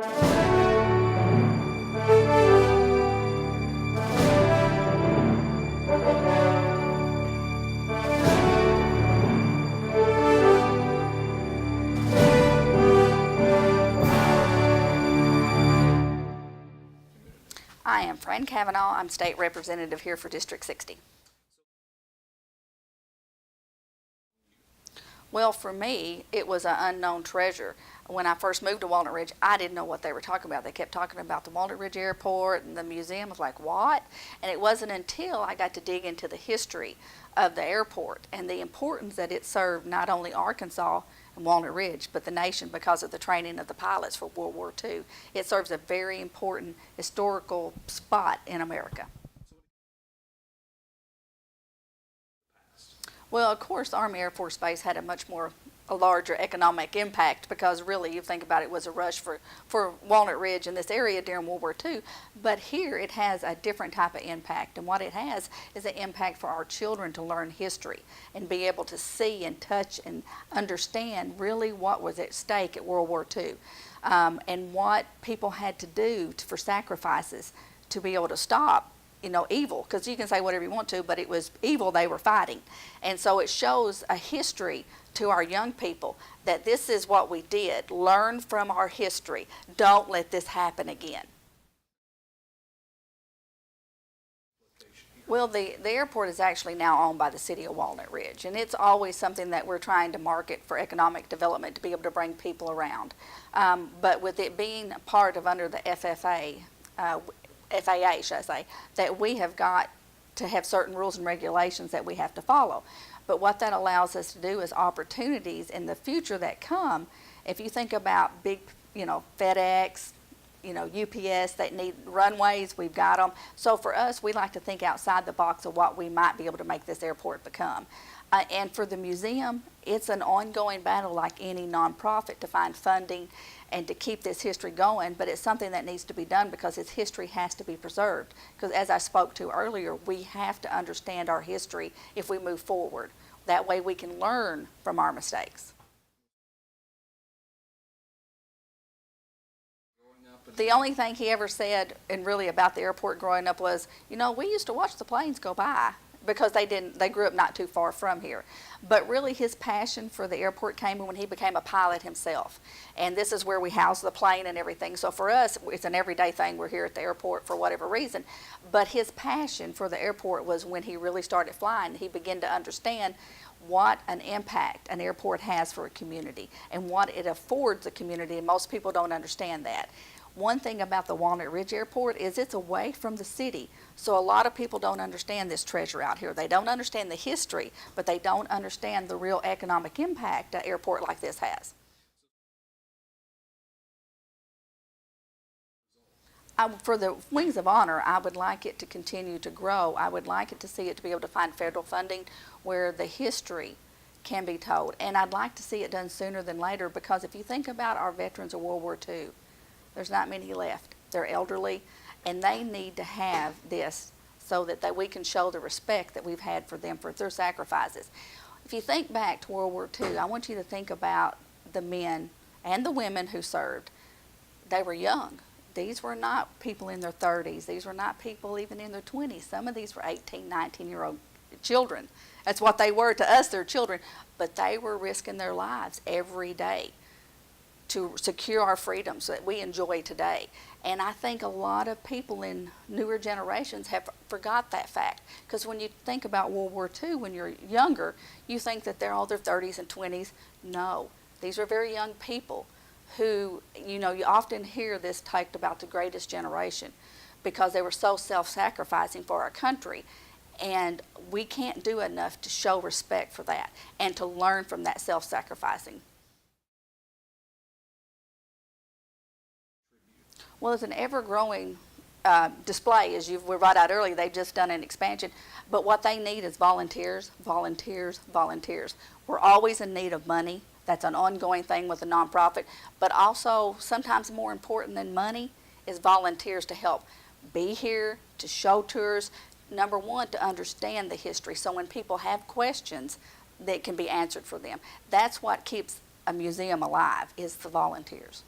I am Fran Cavenaugh. I'm state representative here for District 60. Well, for me, it was an unknown treasure. When I first moved to Walnut Ridge, I didn't know what they were talking about. They kept talking about the Walnut Ridge Airport and the museum. I was like, what? And it wasn't until I got to dig into the history of the airport and the importance that it served not only Arkansas and Walnut Ridge, but the nation because of the training of the pilots for World War II. It serves a very important historical spot in America. Well, of course, Army Air Force Base had a larger economic impact because really, you think about it, was a rush for Walnut Ridge in this area during World War II. But here it has a different type of impact. And what it has is an impact for our children to learn history and be able to see and touch and understand really what was at stake at World War II and what people had to do for sacrifices to be able to stop evil, because you can say whatever you want to, but it was evil they were fighting. And so it shows a history to our young people that this is what we did. Learn from our history. Don't let this happen again. Well, the airport is actually now owned by the City of Walnut Ridge, and it's always something that we're trying to market for economic development to be able to bring people around. But with it being part of under the FAA, should I say, that we have got to have certain rules and regulations that we have to follow. But what that allows us to do is opportunities in the future that come. If you think about big, FedEx, UPS that need runways, we've got them. So for us, we like to think outside the box of what we might be able to make this airport become. And for the museum, it's an ongoing battle like any nonprofit to find funding and to keep this history going, but it's something that needs to be done because its history has to be preserved. Because as I spoke to earlier, we have to understand our history if we move forward. That way we can learn from our mistakes. The only thing he ever said, and really about the airport growing up, was, we used to watch the planes go by because they grew up not too far from here. But really his passion for the airport came when he became a pilot himself. And this is where we house the plane and everything. So for us, it's an everyday thing. We're here at the airport for whatever reason. But his passion for the airport was when he really started flying. He began to understand what an impact an airport has for a community and what it affords the community, and most people don't understand that. One thing about the Walnut Ridge Airport is it's away from the city, so a lot of people don't understand this treasure out here. They don't understand the history, but they don't understand the real economic impact an airport like this has. For the Wings of Honor, I would like it to continue to grow. I would like it to see it to be able to find federal funding where the history can be told. And I'd like to see it done sooner than later, because if you think about our veterans of World War II, there's not many left. They're elderly, and they need to have this so that we can show the respect that we've had for them for their sacrifices. If you think back to World War II, I want you to think about the men and the women who served. They were young. These were not people in their 30s. These were not people even in their 20s. Some of these were 18, 19-year-old children. That's what they were to us, they're children. But they were risking their lives every day to secure our freedoms that we enjoy today. And I think a lot of people in newer generations have forgot that fact. Because when you think about World War II, when you're younger, you think that they're all their 30s and 20s. No, these are very young people who, you often hear this talked about the greatest generation because they were so self-sacrificing for our country. And we can't do enough to show respect for that and to learn from that self-sacrificing. Well, it's an ever-growing display. As you were right out earlier, they've just done an expansion. But what they need is volunteers, volunteers, volunteers. We're always in need of money. That's an ongoing thing with a nonprofit. But also, sometimes more important than money is volunteers to help be here, to show tours. Number one, to understand the history. So when people have questions, that can be answered for them. That's what keeps a museum alive, is the volunteers.